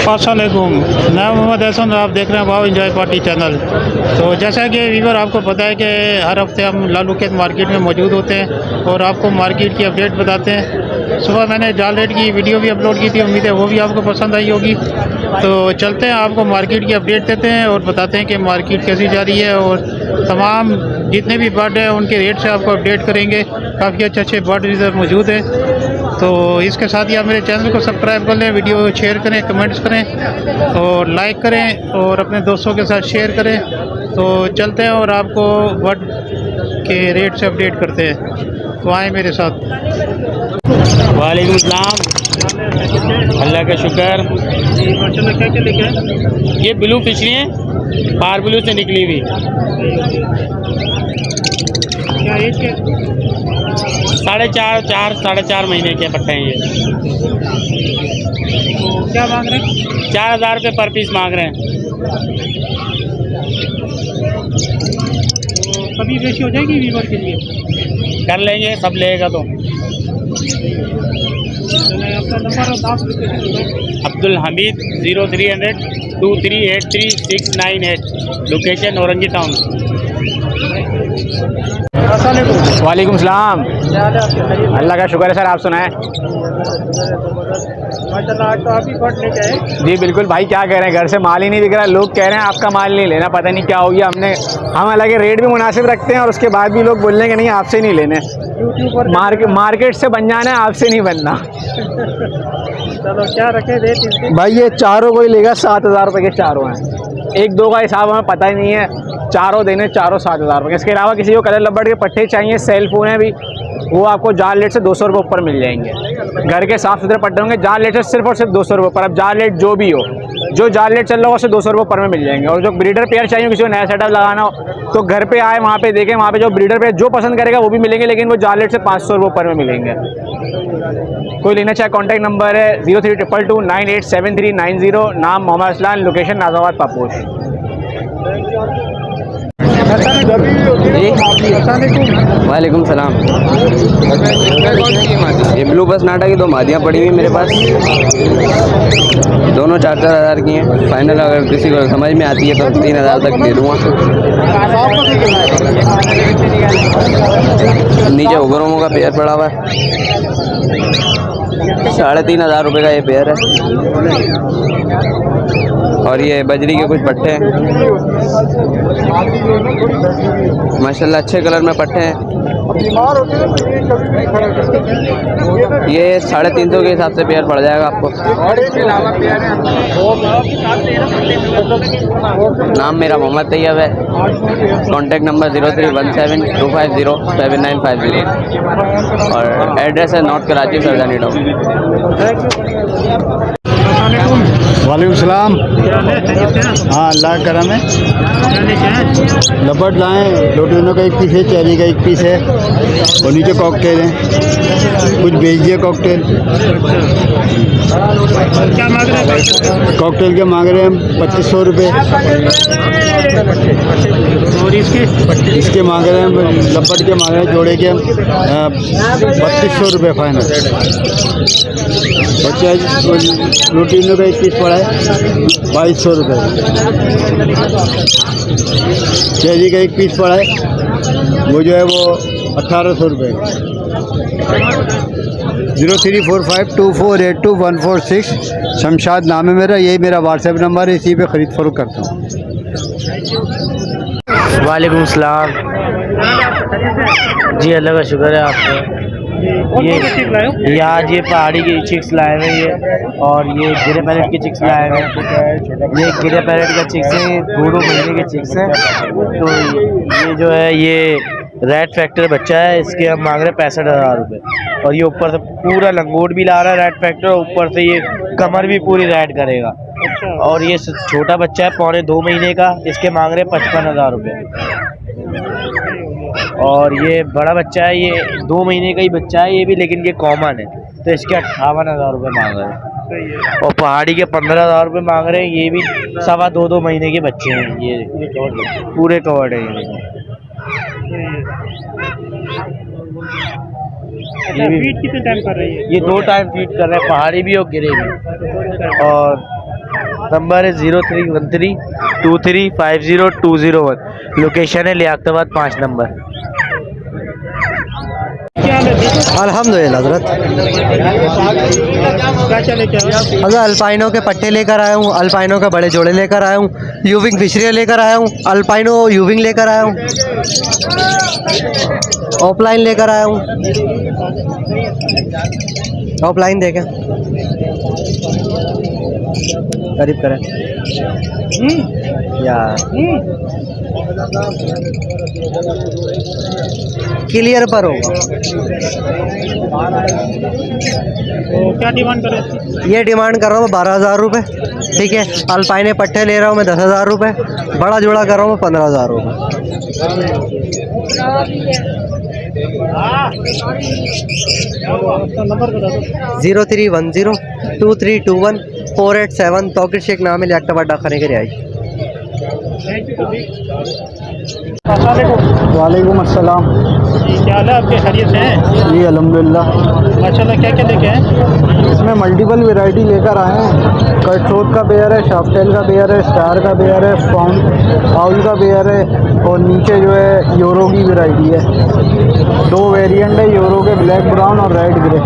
अस्सलामुअलैकुम, मैं मोहम्मद हसन, आप देख रहे हैं वाव इंजॉय पार्टी चैनल। तो जैसा कि वीवर आपको पता है कि हर हफ्ते हम लालू खेत मार्केट में मौजूद होते हैं और आपको मार्केट की अपडेट बताते हैं। सुबह मैंने जाल रेट की वीडियो भी अपलोड की थी, उम्मीद है वो भी आपको पसंद आई होगी। तो चलते हैं, आपको मार्केट की अपडेट देते हैं और बताते हैं कि मार्केट कैसी जा रही है और तमाम जितने भी बर्ड हैं उनके रेट से आपको अपडेट करेंगे। काफ़ी अच्छे अच्छे बर्ड इधर मौजूद हैं। तो इसके साथ ही आप मेरे चैनल को सब्सक्राइब कर लें, वीडियो शेयर करें, कमेंट्स करें और लाइक करें और अपने दोस्तों के साथ शेयर करें। तो चलते हैं और आपको बर्ड के रेट से अपडेट करते हैं, तो आए मेरे साथ। वालेकुम सलाम, अल्लाह का शुक्र। माशाल्लाह, क्या क्या लेके आए? ये ब्लू फिशरी है, पार ब्लू से निकली हुई। क्या एज के? 4.5 महीने के पट्टे हैं ये। तो क्या मांग रहे हैं? 4,000 रुपये पर पीस मांग रहे हैं। तो कभी बेची हो जाएगी वीवर के लिए? कर लेंगे, सब लेगा तो। अपना नंबर और नाम लोकेशन बताएं। Abdul Hamid 0300 2383 698, location Orangi town. वालेकुम सलाम, अल्लाह का शुक्र है सर, आप सुनाएं। माशाल्लाह, आज तो आप ही बर्ड लेके आए। जी बिल्कुल भाई, क्या कह रहे हैं, घर से माल ही नहीं दिख रहा। लोग कह रहे हैं आपका माल नहीं लेना, पता नहीं क्या हो गया। हम हालांकि रेट भी मुनासिब रखते हैं और उसके बाद भी लोग बोल रहे हैं कि नहीं आपसे नहीं लेने। मार्केट से बन जाना है, आपसे नहीं बनना। चलो, क्या रखे रेट इसके? भाई ये चारों को ही लेगा 7,000 रुपये के चारों हैं। एक दो का हिसाब हमें पता ही नहीं है, चारों देने, चारों 7,000 रुपये। इसके अलावा किसी को कलर लब्बड़ के पट्टे चाहिए, सेल फोन है भी, वो आपको जाल रेट से 200 रुपये ऊपर मिल जाएंगे। घर के साफ सुथरे पट्टे होंगे, जाल रेट से सिर्फ और सिर्फ 200 रुपये पर। अब जाल रेट जो भी हो, जो जाल रेट चल रहा हो उससे 200 रुपये पर में मिल जाएंगे। और जो ब्रीडर पेयर चाहिए, किसी को नया सेटअप लगाना हो तो घर पे आए, वहाँ पे देखें, वहाँ पे जो ब्रीडर पेयर जो पसंद करेगा वो भी मिलेंगे, लेकिन वो जाल रेट से 500 रुपये पर में मिलेंगे। कोई लेना चाहे कॉन्टैक्ट नंबर है 0322 987390। नाम मोहम्मद असलान, लोकेशन नाजाबाद पापोश। वालेकुम सलाम। ये ब्लू बस नाटा की 2 मादियाँ पड़ी हुई मेरे पास, दोनों 4-4 हज़ार की हैं। फाइनल अगर किसी को समझ में आती है तो 3,000 तक दे दूँगा। नीचे उगरोमों का पेयर पड़ा हुआ है, 3,500 रुपये का ये पेयर है। और ये बजरी के कुछ पट्टे हैं, माशाल्लाह अच्छे कलर में पट्टे हैं। ये 350 के हिसाब से पेयर पड़ जाएगा आपको। नाम मेरा मोहम्मद तैयब है। कॉन्टैक्ट नंबर 0317-250-7950 और एड्रेस है नॉर्थ कराची, सरदानी टाउन। वालेकुम सलाम। हाँ, अल्लाह का करम है। लबट लाएँ, लोटिनो का 1 पीस है, चेरी का 1 पीस है और नीचे कॉकटेल है। कुछ भेज दिए कॉकटेल। क्या मांग रहे हैं? कॉकटेल के मांग रहे हैं 2,500 रुपये। और इसके मांग रहे हैं, लबट के मांग रहे हैं जोड़े के 3,200 रुपये फाइनल। बच्चा लोटिनो का 1 पीस पड़ा है 2,200 रुपये। चेरी का 1 पीस पड़ा है, वो जो है वो 1,800 रुपये। 03452482 शमशाद नाम है मेरा, यही मेरा व्हाट्सएप नंबर है, इसी पे ख़रीद फरोख्त करता हूँ। वालेकुम सलाम जी, अल्लाह का शुक्र है आपको। ये आज ये पहाड़ी की चिक्स लाए हुए ये, और ये गिरे पैरेट की चिक्स लाए हुए हैं। ये गिरे पैरेट का चिक्स है, 2 महीने के चिक्स हैं। तो ये जो है ये रेड फैक्टर बच्चा है, इसके हम मांग रहे हैं 65,000 रुपये। और ये ऊपर से पूरा लंगोट भी ला रहा है रेड फैक्टर, और ऊपर से ये कमर भी पूरी रेड करेगा। और ये छोटा बच्चा है 2.25 महीने का, इसके मांग रहे हैं 55,000 रुपये। और ये बड़ा बच्चा है, ये 2 महीने का ही बच्चा है ये भी, लेकिन ये कॉमन है, तो इसके 58,000 रुपये मांग रहे हैं। और पहाड़ी के 15,000 रुपये मांग रहे हैं, ये भी 2.25 महीने के बच्चे हैं। ये पूरे कवर्ड है ये फीड कितने टाइम कर रही है? ये 2 टाइम फीड कर रहे हैं, पहाड़ी भी और गिरे भी। और नंबर है 03132350 लोकेशन है लियाकताबाद 5 नंबर। क्या हाल है? अल्हम्दुलिल्लाह हज़रत। क्या क्या लेके आए? हज़रत अल्पाइनो के पट्टे लेकर आया हूँ, अल्पाइनो के बड़े जोड़े लेकर आया हूँ, यूविंग फिशरी लेकर आया हूँ, अल्पाइनो यूविंग लेकर आया हूँ, ऑफलाइन लेकर आया हूँ। ऑफलाइन देखें, करीब करें या क्लियर पर होगा। तो क्या डिमांड करें? ये डिमांड कर रहा हूँ 12,000 रुपये, ठीक है। अल्पाइने पट्टे ले रहा हूँ मैं 10,000 रुपये, बड़ा जोड़ा कर रहा हूँ मैं 15,000 रुपये। नंबर बता दो। 0310232148 तौकीर शेख नाम है, लियाकताबाद डाकखाने के रिहाई। वालेकुम अस्सलाम। क्या हाल है आपके? खैरियत से हैं? जी अल्हम्दुलिल्लाह। माशाल्लाह। क्या क्या लेके आए? इसमें मल्टीपल वैरायटी लेकर आए हैं। कटथ्रोट का पेयर है, शाफ्टेल का पेयर है, स्टार का पेयर है, फाउल का पेयर है, और नीचे जो है यूरो की वैरायटी है। 2 वेरिएंट है यूरो के, ब्लैक ब्राउन और रेड ग्रे।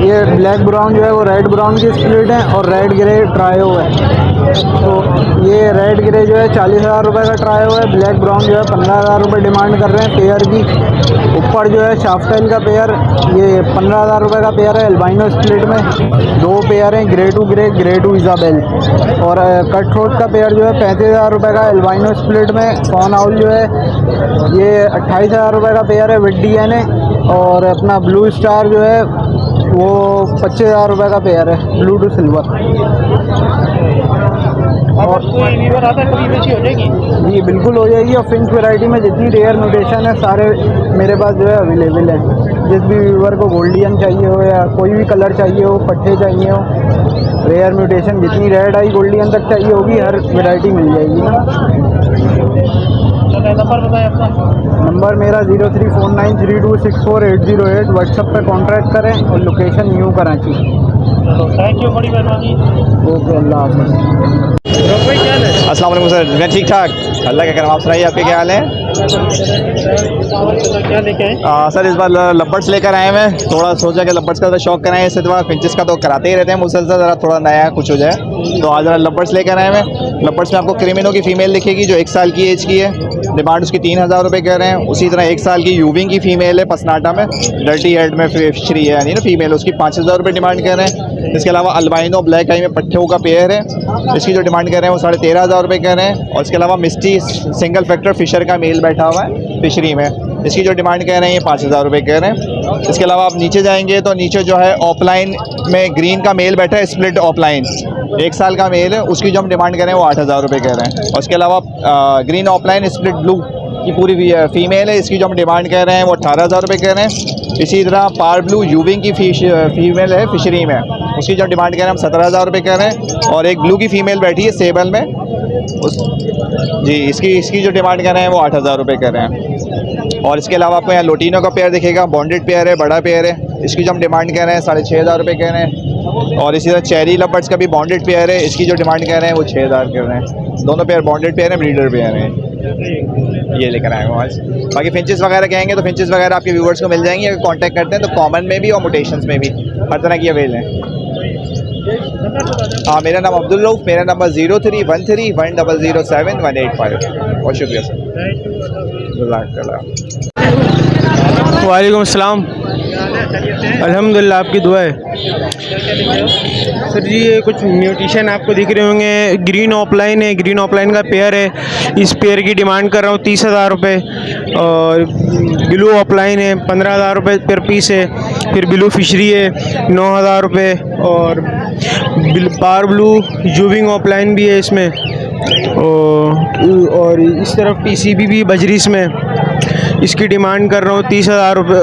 ये ब्लैक ब्राउन जो है वो रेड ब्राउन की स्प्लिट है, और रेड ग्रे ट्रायो है। तो ये रेड ग्रे जो है 40,000 रुपये का ट्रायो है, ब्लैक ब्राउन जो है 15,000 रुपये डिमांड कर रहे हैं पेयर की। ऊपर जो है शाफ्टेल का पेयर, ये 15,000 रुपये का पेयर है एल्बाइनो स्प्लिट में। 2 पेयर हैं, grey to grey, grey to isabel. और कटथ्रोट का पेयर जो है 35,000 रुपये का एल्बाइनो स्प्लिट में। फॉन आउल जो है ये 28,000 रुपये का पेयर है विद DNA। और अपना ब्लू स्टार जो है वो 25,000 रुपये का पेयर है, ब्लू टू सिल्वर। और कोई वीवर आता है कभी बेची हो जाएगी? जी बिल्कुल हो जाएगी। और फिंच वैरायटी में जितनी रेयर म्यूटेशन है सारे मेरे पास जो है अवेलेबल है। जिस भी व्यूवर को गोल्डियन चाहिए हो या कोई भी कलर चाहिए हो, पट्टे चाहिए हो, रेयर म्यूटेशन जितनी रेड आई गोल्डियन तक चाहिए होगी, हर वैरायटी मिल जाएगी ना। नंबर बताएं अपना। नंबर मेरा 0349326488। व्हाट्सएप पे कांटेक्ट करें और लोकेशन न्यू कराची। चलो थैंक यू, बड़ी मेहरबानी। ओके, अल्लाह हाफ़िज़। भाई क्या हाल है? अस्सलाम वालेकुम सर। मैं ठीक ठाक, अल्लाह का करम। आप सुनाइए, आपके क्या हाल है? क्या लेके आए? सर इस बार लब्बर्ड्स लेकर आए हैं। थोड़ा सोचा कि लब्बर्ड्स का तो शौक कराएं, इस बार फिंचेस का तो कराते ही रहते हैं मुसलसल, ज़रा थोड़ा नया कुछ हो जाए तो आज ज़रा लब्बर्ड्स लेकर आए हैं। लब्बर्ड्स में आपको क्रिमिनो की फ़ीमेल दिखेगी जो 1 साल की एज की है, डिमांड उसकी 3,000 रुपये कह रहे हैं। उसी तरह 1 साल की यूविंग की फ़ीमेल है, पसनाटा में, डर्टी हेड में फिशरी है यानी ना फीमेल, उसकी 5,000 रुपये डिमांड कर रहे हैं। इसके अलावा अल्बाइनो ब्लैक आई में पट्ठों का पेयर है, इसकी जो डिमांड कर रहे हैं वो 13,500 रुपये कह रहे हैं। और इसके अलावा मिस्टी सिंगल फैक्टर फिशर का मेल बैठा हुआ है फिशरी में, इसकी जो डिमांड कह रहे हैं ये 5,000 रुपये कह रहे हैं। इसके अलावा आप नीचे जाएंगे तो नीचे जो है ऑफलाइन में ग्रीन का मेल बैठा है, स्प्लिट ऑफलाइन 1 साल का मेल है, उसकी जो हम डिमांड करें वो 8,000 रुपये कह रहे हैं। और इसके अलावा ग्रीन ऑफलाइन स्प्लिट ब्लू की पूरी फीमेल है, इसकी जो हम डिमांड कर रहे हैं वो 18,000 रुपये कह रहे हैं। इसी तरह पार ब्लू यूविंग की फीमेल है फिशरी में, उसकी जो डिमांड कर रहे हैं हम 17,000 रुपये कह रहे हैं। और एक ब्लू की फ़ीमेल बैठी है सेबल में, जी इसकी जो डिमांड कर रहे हैं वो 8,000 रुपये कर रहे हैं। और इसके अलावा आपको यहाँ लोटिनो का पेयर दिखेगा, बॉन्डेड पेयर है, बड़ा पेयर है, इसकी जो हम डिमांड कर रहे हैं 6,500 रुपये कह रहे हैं। और इसी तरह चेरी लवर्ड्स का भी बॉन्डेड पेयर है, इसकी जो डिमांड कर रहे हैं वो 6,000 कर रहे हैं। दोनों पेयर बॉन्डेड पेयर हैं, ब्रीडर पेयर हैं। ये लेकर आए हो आज। बाकी फिंचेस वगैरह कहेंगे तो फिंचेस वगैरह आपके व्यूवर्स को मिल जाएंगे, अगर कांटेक्ट करते हैं तो कॉमन में भी और मुटेशंस में भी हर तरह की अवेल है। हाँ, मेरा नाम अब्दुल रऊफ़, मेरा नंबर 0313100718 बहुत शुक्रिया सर। वालेकुम अस्सलाम। अल्हम्दुलिल्लाह, आपकी दुआ है। सर जी ये कुछ म्यूटेशन आपको दिख रहे होंगे, ग्रीन ऑफलाइन है, ग्रीन ऑफलाइन का पेयर है, इस पेयर की डिमांड कर रहा हूँ 30,000 रुपये। और ब्लू ऑफलाइन है, 15,000 रुपये पर पीस है। फिर ब्लू फिशरी है, 9,000 रुपये। और पार ब्लू यूविंग ऑफलाइन भी है इसमें। और इस तरफ PCB भी बजरीस में, इसकी डिमांड कर रहा हूँ 30,000 रुपये,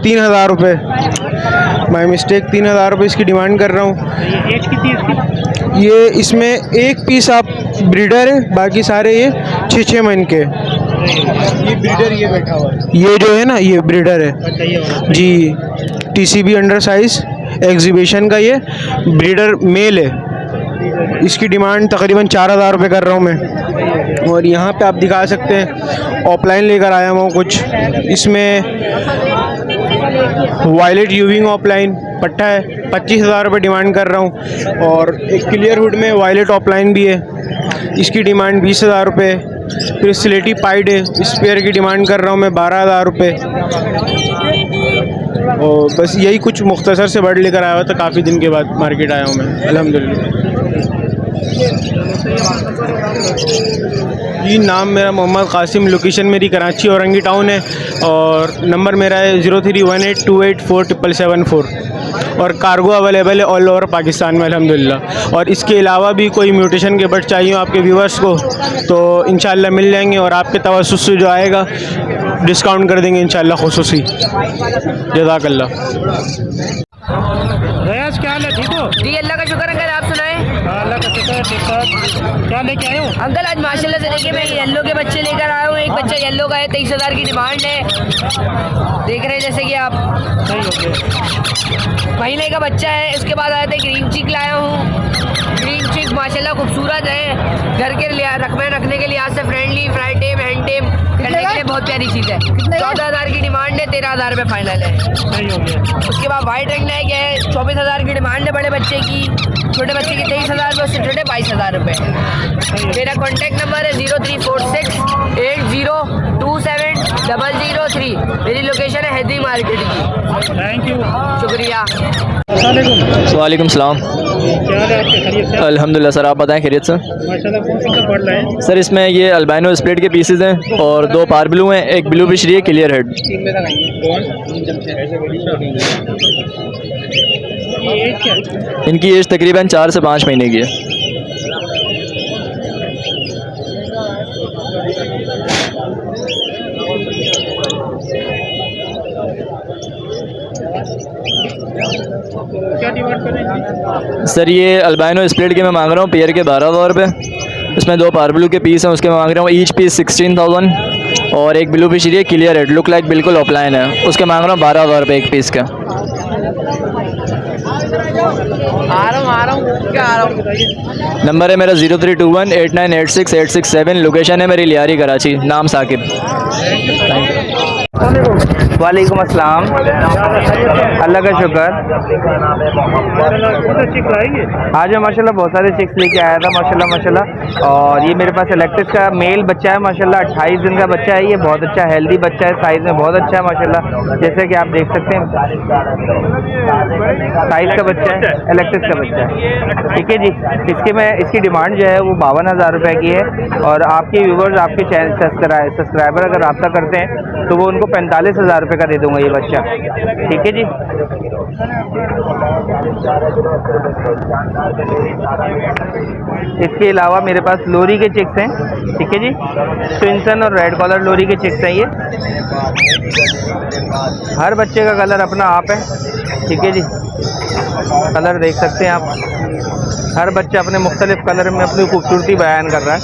3,000 रुपये, माय मिस्टेक, 3,000 रुपये इसकी डिमांड कर रहा हूँ। एज कितनी है इसकी? ये इसमें एक पीस आप ब्रीडर है, बाकी सारे ये 6-6 महीने के। ये ब्रीडर ये बैठा हुआ है, ये जो है ना ये ब्रीडर है जी, TCB अंडर साइज एग्जीबिशन का ये ब्रीडर मेल है। इसकी डिमांड तकरीबन 4,000 रुपये कर रहा हूँ मैं। और यहाँ पे आप दिखा सकते हैं ऑफलाइन लेकर आया हूँ कुछ। इसमें वायलेट यूविंग ऑफलाइन पट्टा है, 25,000 रुपये डिमांड कर रहा हूँ। और एक क्लियर हुड में वायलेट ऑफलाइन भी है, इसकी डिमांड 20,000 रुपये। फिर स्लेटी पाइड है, इस पेयर की डिमांड कर रहा हूँ मैं 12,000 रुपये। और बस यही कुछ मुख्तसर से बर्ड लेकर आया हुआ था, काफ़ी दिन के बाद मार्केट आया हूँ मैं अल्हम्दुलिल्लाह। जी नाम मेरा मोहम्मद कासिम, लोकेशन मेरी कराची औरंगी टाउन है और नंबर मेरा है 0318284774 और कार्गो अवेलेबल है ऑल ओवर पाकिस्तान में अल्हम्दुलिल्लाह। और इसके अलावा भी कोई म्यूटेशन के बर्ड चाहिए आपके व्यूवर्स को तो इंशाल्लाह मिल जाएंगे और आपके तवस्सुस से जो आएगा डिस्काउंट कर देंगे इंशाल्लाह खुसूसी। जज़ाकल्लाह। रयाज क्या हाल है, ठीक हो? जी अल्लाह का शुक्र अंकल, आप सुनाएं? अल्लाह का शुक्र है, ठीक ठाक। क्या लेके आए हो? अंकल आज माशाल्लाह से देखिए मैं येलो के बच्चे लेकर आया हूँ। एक बच्चा येलो का है, 23,000 की डिमांड है। देख रहे हैं जैसे कि आप, सही हो गया। महीने का बच्चा है। उसके बाद आया था ग्रीन चिक लाया हूँ। ग्रीन चिक माशाल्लाह खूबसूरत है, घर के रखने के लिहाज से फ्रेंडली, फ्राई टेम, हैंड टेम करने के लिए बहुत प्यारी चीज़ है। 14,000 की डिमांड है, 13,000 रुपये फाइनल है। सही हो गया। उसके बाद वाइट रंग नेक है, 24,000 की डिमांड है बड़े बच्चे की। छोटे बच्चे की 23,000 रुपये, उससे छोटे 22,000 रुपये। मेरा कॉन्टैक्ट नंबर है 034680270003। मेरी लोकेशन है हैदी मार्केट की। थैंक यू, शुक्रिया। वालेकुम सलाम। क्या हाल है आपके, खैरियत से? अल्हम्दुलिल्लाह सर, आप बताएं खैरियत से? माशाल्लाह। कौन सी पढ़ रहे हैं? सर इसमें ये अल्बाइनो स्प्लिट के पीसेज हैं और 2 पार ब्लू हैं, एक ब्लू फिशरी है क्लियर हेड। इनकी एज तकरीबन 4 से 5 महीने की है। क्या डिमांड कर रहे हैं? सर ये अल्बाइनो स्प्लिट के मैं मांग रहा हूँ पेयर के 12,000 रुपये। इसमें 2 पार ब्लू के पीस हैं, उसके मैं मांग रहा हूँ ईच पीस 16,000। और एक ब्लू फिशरी है क्लियर हेड, लुक लाइक बिल्कुल ऑफलाइन है, उसके मांग रहा हूँ 12,000 रुपये एक पीस का। नंबर है मेरा 032189868667। लोकेशन है मेरी लियारी कराची, नाम साकिब। वालेकुम अस्सलाम, अल्लाह का शुक्र। आज मैं माशाल्लाह बहुत सारे चिक्स लेके आया था माशाल्लाह। और ये मेरे पास इलेक्ट्रिक का मेल बच्चा है माशाल्लाह, 28 दिन का बच्चा है। ये बहुत अच्छा हेल्दी बच्चा है, साइज़ में बहुत अच्छा है माशाल्लाह, जैसे कि आप देख सकते हैं साइज़ का बच्चा है, इलेक्ट्रिक का बच्चा है। ठीक है जी, इसकी डिमांड जो है वो 52,000 रुपये की है। और आपके व्यूवर्स, आपके चैनल सब्सक्राइबर अगर रब्ता करते हैं तो वो उनको 45,000 रुपये का दे दूँगा ये बच्चा। ठीक है जी। इसके अलावा मेरे पास लोरी के चिक्स हैं। ठीक है जी, ट्विंसन और रेड कॉलर लोरी के चिक्स हैं ये। हर बच्चे का कलर अपना आप है। ठीक है जी, कलर देख सकते हैं आप, हर बच्चा अपने मुख्तलिफ कलर में अपनी खूबसूरती बयान कर रहा है।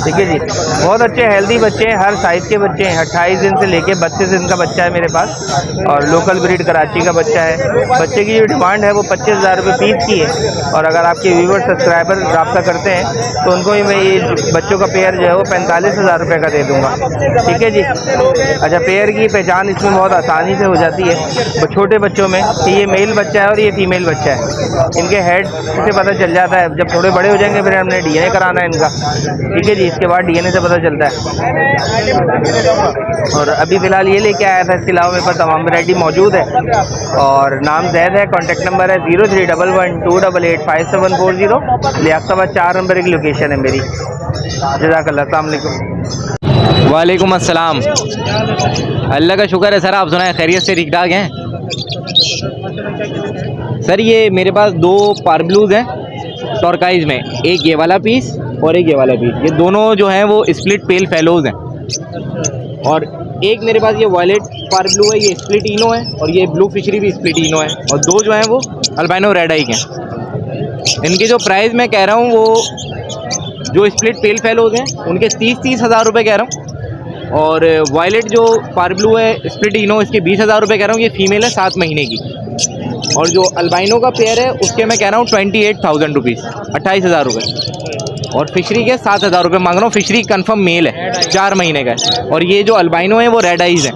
ठीक है जी, बहुत अच्छे हेल्दी बच्चे हैं, हर साइज़ के बच्चे हैं। 28 दिन से लेके 32 दिन का बच्चा है मेरे पास और लोकल ब्रीड कराची का बच्चा है। बच्चे की जो डिमांड है वो 25,000 रुपये पीस की है। और अगर आपके व्यूवर सब्सक्राइबर रब्ता करते हैं तो उनको भी मैं ये बच्चों का पेयर जो है वो 45,000 रुपये का दे दूँगा। ठीक है जी। अच्छा, पेयर की पहचान इसमें बहुत आसानी से हो जाती है छोटे बच्चों में कि ये मेल बच्चा है और ये फीमेल बच्चा है। इनके हेड से पता चल जाता है, जब थोड़े बड़े हो जाएंगे फिर हमने डीएनए कराना है इनका। ठीक है जी, इसके बाद डीएनए से पता चलता है। और अभी फ़िलहाल ये लेके आया था, इसके अलावा मेरे पास तमाम वैरायटी मौजूद है। और नाम जैद है, कॉन्टैक्ट नंबर है 0311285740। लियाकताबाद 4 नंबर की लोकेशन है मेरी। जज़ाकल्लाह, अस्सलाम वालेकुम। वालेकुम अस्सलाम। अल्लाह का शुक्र है सर, आप सुनाएं खैरियत से, ठीक ठाक हैं? सर ये मेरे पास 2 पार ब्लूज़ हैं टॉर्काइज में, एक ये वाला पीस और एक ये वाला पीस। ये दोनों जो हैं वो स्प्लिट पेल फेलोज़ हैं। और एक मेरे पास ये वायलेट पार ब्लू है, ये स्प्लिट इनो है। और ये ब्लू फिशरी भी स्प्लिट इनो है। और 2 जो हैं वो अल्बाइनो रेड आई के हैं। इनकी जो प्राइस मैं कह रहा हूँ वो जो स्प्लिट पेल फेलोज़ हैं उनके 30 हज़ार रुपये कह रहा हूँ। और वायलेट जो पार ब्लू है स्प्लिट इनो, इसके 20,000 रुपये कह रहा हूँ। ये फीमेल है 7 महीने की। और जो अल्बाइनो का पेयर है उसके मैं कह रहा हूँ 28,000 रुपीज़, 28,000 रुपये। और फिशरी के 7,000 रुपये मांग रहा हूँ। फिशरी कंफर्म मेल है, 4 महीने का है। और ये जो अल्बाइनो है वो रेड आइज़ है।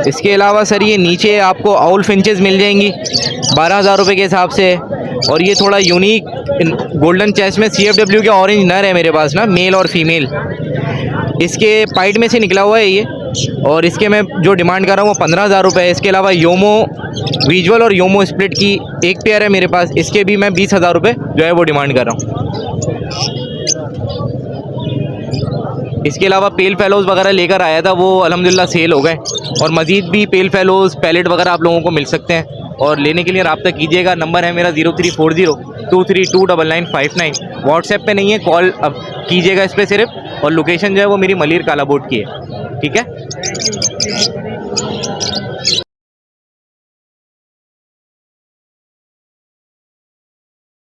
इसके अलावा सर ये नीचे आपको आउल फिंचेस मिल जाएंगी 12,000 रुपये के हिसाब से। और ये थोड़ा यूनिक गोल्डन चेस्ट में CFW के ऑरेंज नर है मेरे पास ना, मेल और फीमेल। इसके पाइट में से निकला हुआ है ये। और इसके मैं जो डिमांड कर रहा हूँ वो 15,000 रुपये है। इसके अलावा योमो विजुअल और योमो स्प्लिट की एक पेयर है मेरे पास, इसके भी मैं 20,000 रुपये जो है वो डिमांड कर रहा हूँ। इसके अलावा पेल फेलोज़ वगैरह लेकर आया था, वो अल्हम्दुलिल्लाह सेल हो गए। और मज़ीद भी पेल फेलोज़ पैलेट वगैरह आप लोगों को मिल सकते हैं। और लेने के लिए रब्ता कीजिएगा। नंबर है मेरा 0340232959। व्हाट्सएप पे नहीं है, कॉल अब कीजिएगा इस पर सिर्फ। और लोकेशन जो है वो मेरी मलिर काला बोट की है। ठीक है।